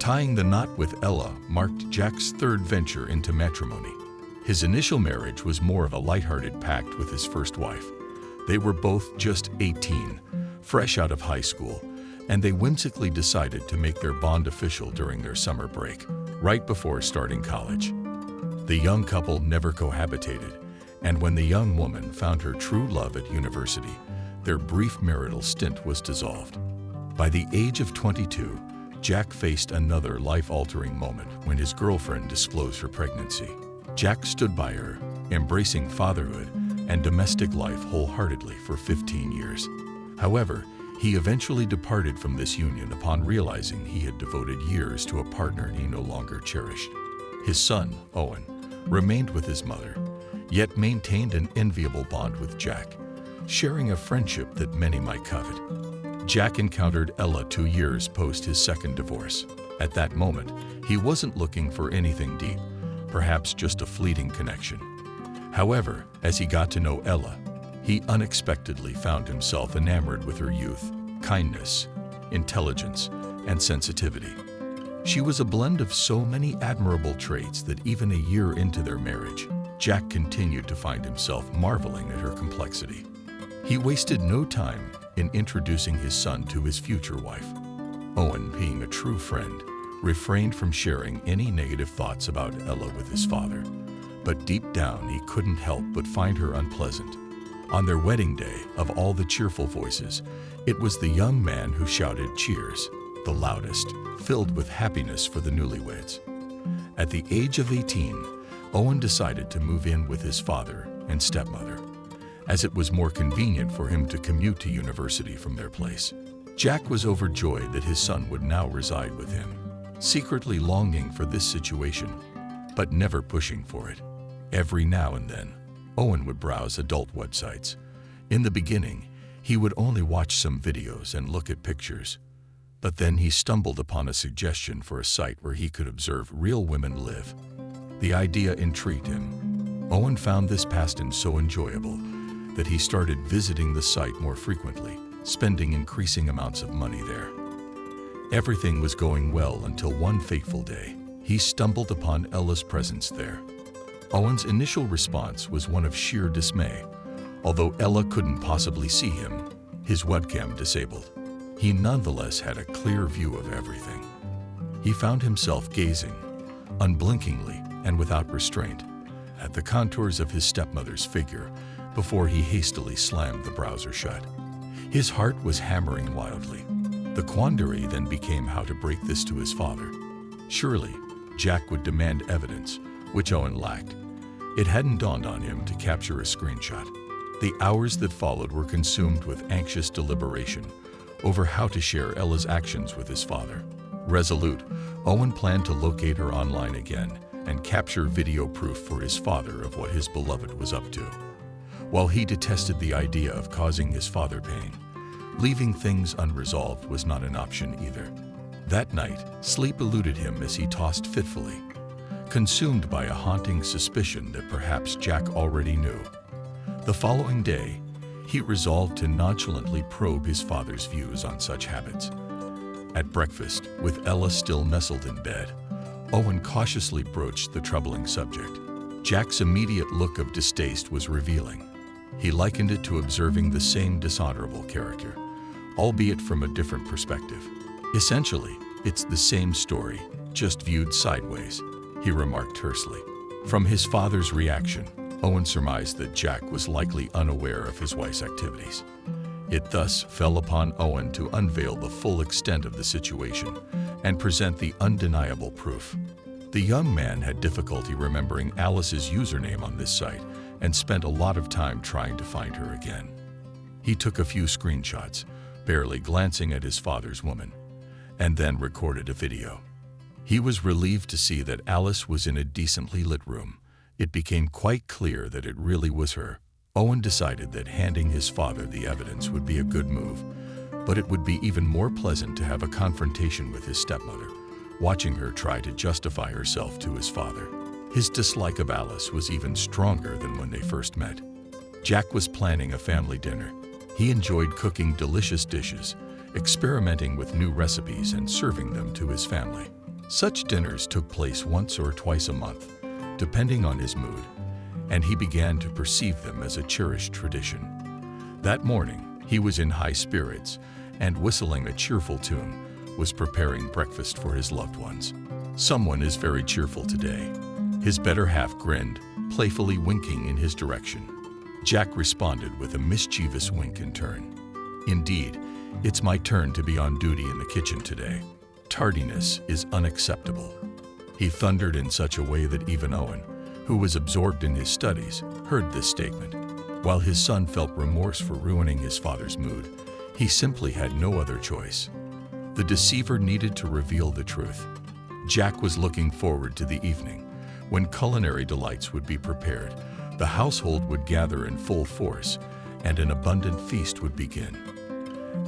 Tying the knot with Ella marked Jack's third venture into matrimony. His initial marriage was more of a lighthearted pact with his first wife. They were both just 18, fresh out of high school, and they whimsically decided to make their bond official during their summer break, right before starting college. The young couple never cohabitated, and when the young woman found her true love at university, their brief marital stint was dissolved. By the age of 22, Jack faced another life-altering moment when his girlfriend disclosed her pregnancy. Jack stood by her, embracing fatherhood and domestic life wholeheartedly for 15 years. However, he eventually departed from this union upon realizing he had devoted years to a partner he no longer cherished. His son, Owen, remained with his mother, yet maintained an enviable bond with Jack, sharing a friendship that many might covet. Jack encountered Ella 2 years post his second divorce. At that moment, he wasn't looking for anything deep, perhaps just a fleeting connection. However, as he got to know Ella, he unexpectedly found himself enamored with her youth, kindness, intelligence, and sensitivity. She was a blend of so many admirable traits that even a year into their marriage, Jack continued to find himself marveling at her complexity. He wasted no time in introducing his son to his future wife. Owen, being a true friend, refrained from sharing any negative thoughts about Ella with his father, but deep down he couldn't help but find her unpleasant. On their wedding day, of all the cheerful voices, it was the young man who shouted cheers, the loudest, filled with happiness for the newlyweds. At the age of 18, Owen decided to move in with his father and stepmother, as it was more convenient for him to commute to university from their place. Jack was overjoyed that his son would now reside with him, secretly longing for this situation, but never pushing for it. Every now and then, Owen would browse adult websites. In the beginning, he would only watch some videos and look at pictures. But then he stumbled upon a suggestion for a site where he could observe real women live. The idea intrigued him. Owen found this pastime so enjoyable that he started visiting the site more frequently, spending increasing amounts of money there. Everything was going well until one fateful day, he stumbled upon Ella's presence there. Owen's initial response was one of sheer dismay. Although Ella couldn't possibly see him, his webcam disabled, he nonetheless had a clear view of everything. He found himself gazing, unblinkingly and without restraint, at the contours of his stepmother's figure before he hastily slammed the browser shut. His heart was hammering wildly. The quandary then became how to break this to his father. Surely, Jack would demand evidence, which Owen lacked. It hadn't dawned on him to capture a screenshot. The hours that followed were consumed with anxious deliberation over how to share Ella's actions with his father. Resolute, Owen planned to locate her online again and capture video proof for his father of what his beloved was up to. While he detested the idea of causing his father pain, leaving things unresolved was not an option either. That night, sleep eluded him as he tossed fitfully, consumed by a haunting suspicion that perhaps Jack already knew. The following day, he resolved to nonchalantly probe his father's views on such habits. At breakfast, with Ella still nestled in bed, Owen cautiously broached the troubling subject. Jack's immediate look of distaste was revealing. He likened it to observing the same dishonorable character, albeit from a different perspective. Essentially, it's the same story, just viewed sideways, he remarked tersely. From his father's reaction, Owen surmised that Jack was likely unaware of his wife's activities. It thus fell upon Owen to unveil the full extent of the situation and present the undeniable proof. The young man had difficulty remembering Alice's username on this site and spent a lot of time trying to find her again. He took a few screenshots, barely glancing at his father's woman, and then recorded a video. He was relieved to see that Alice was in a decently lit room. It became quite clear that it really was her. Owen decided that handing his father the evidence would be a good move, but it would be even more pleasant to have a confrontation with his stepmother, watching her try to justify herself to his father. His dislike of Alice was even stronger than when they first met. Jack was planning a family dinner. He enjoyed cooking delicious dishes, experimenting with new recipes and serving them to his family. Such dinners took place once or twice a month, depending on his mood, and he began to perceive them as a cherished tradition. That morning, he was in high spirits and, whistling a cheerful tune, was preparing breakfast for his loved ones. "Someone is very cheerful today." His better half grinned, playfully winking in his direction. Jack responded with a mischievous wink in turn. "Indeed, it's my turn to be on duty in the kitchen today. Tardiness is unacceptable." He thundered in such a way that even Owen, who was absorbed in his studies, heard this statement. While his son felt remorse for ruining his father's mood, he simply had no other choice. The deceiver needed to reveal the truth. Jack was looking forward to the evening, when culinary delights would be prepared, the household would gather in full force, and an abundant feast would begin.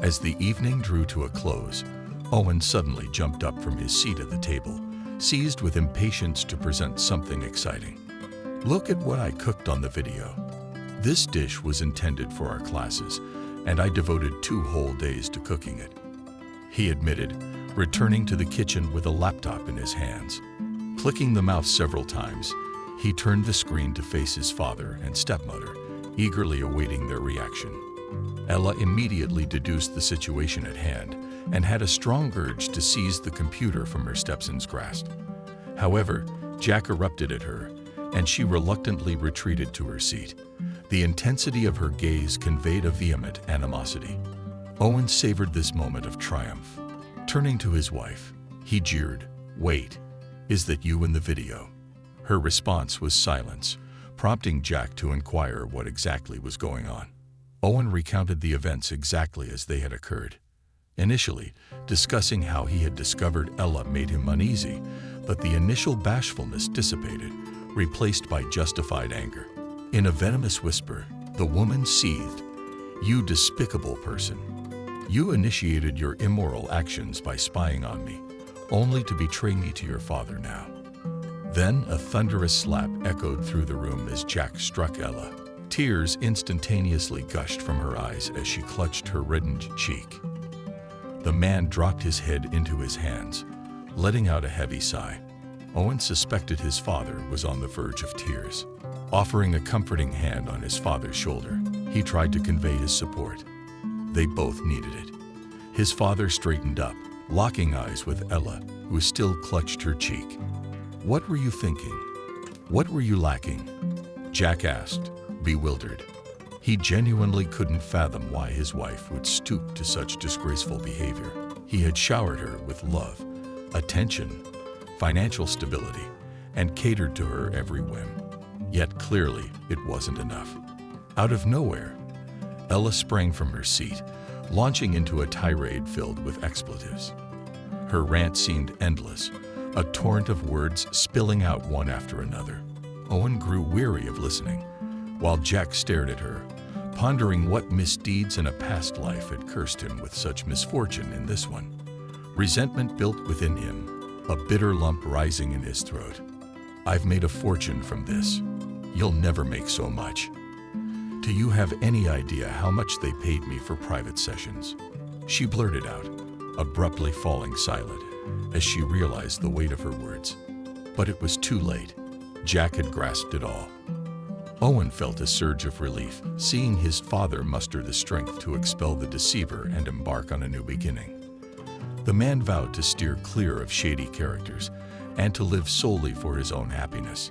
As the evening drew to a close, Owen suddenly jumped up from his seat at the table, seized with impatience to present something exciting. "Look at what I cooked on the video. This dish was intended for our classes, and I devoted 2 whole days to cooking it," he admitted, returning to the kitchen with a laptop in his hands. Clicking the mouse several times, he turned the screen to face his father and stepmother, eagerly awaiting their reaction. Ella immediately deduced the situation at hand and had a strong urge to seize the computer from her stepson's grasp. However, Jack erupted at her, and she reluctantly retreated to her seat. The intensity of her gaze conveyed a vehement animosity. Owen savored this moment of triumph. Turning to his wife, he jeered, "Wait, is that you in the video?" Her response was silence, prompting Jack to inquire what exactly was going on. Owen recounted the events exactly as they had occurred. Initially, discussing how he had discovered Ella made him uneasy, but the initial bashfulness dissipated, replaced by justified anger. In a venomous whisper, the woman seethed, "You despicable person. You initiated your immoral actions by spying on me, only to betray me to your father now." Then a thunderous slap echoed through the room as Jack struck Ella. Tears instantaneously gushed from her eyes as she clutched her reddened cheek. The man dropped his head into his hands, letting out a heavy sigh. Owen suspected his father was on the verge of tears. Offering a comforting hand on his father's shoulder, he tried to convey his support. They both needed it. His father straightened up, locking eyes with Ella, who still clutched her cheek. "What were you thinking? What were you lacking?" Jack asked, bewildered. He genuinely couldn't fathom why his wife would stoop to such disgraceful behavior. He had showered her with love, attention, financial stability, and catered to her every whim. Yet clearly, it wasn't enough. Out of nowhere, Ella sprang from her seat, launching into a tirade filled with expletives. Her rant seemed endless, a torrent of words spilling out one after another. Owen grew weary of listening, while Jack stared at her, pondering what misdeeds in a past life had cursed him with such misfortune in this one. Resentment built within him, a bitter lump rising in his throat. "I've made a fortune from this. You'll never make so much. Do you have any idea how much they paid me for private sessions?" she blurted out, abruptly falling silent as she realized the weight of her words. But it was too late. Jack had grasped it all. Owen felt a surge of relief, seeing his father muster the strength to expel the deceiver and embark on a new beginning. The man vowed to steer clear of shady characters and to live solely for his own happiness.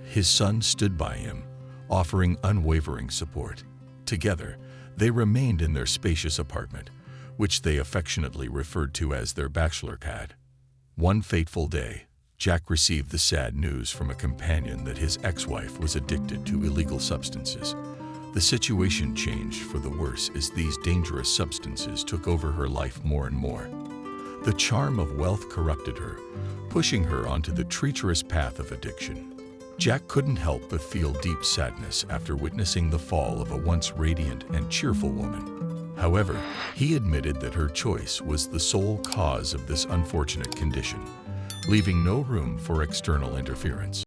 His son stood by him, offering unwavering support. Together, they remained in their spacious apartment, which they affectionately referred to as their bachelor pad. One fateful day, Jack received the sad news from a companion that his ex-wife was addicted to illegal substances. The situation changed for the worse as these dangerous substances took over her life more and more. The charm of wealth corrupted her, pushing her onto the treacherous path of addiction. Jack couldn't help but feel deep sadness after witnessing the fall of a once radiant and cheerful woman. However, he admitted that her choice was the sole cause of this unfortunate condition, leaving no room for external interference.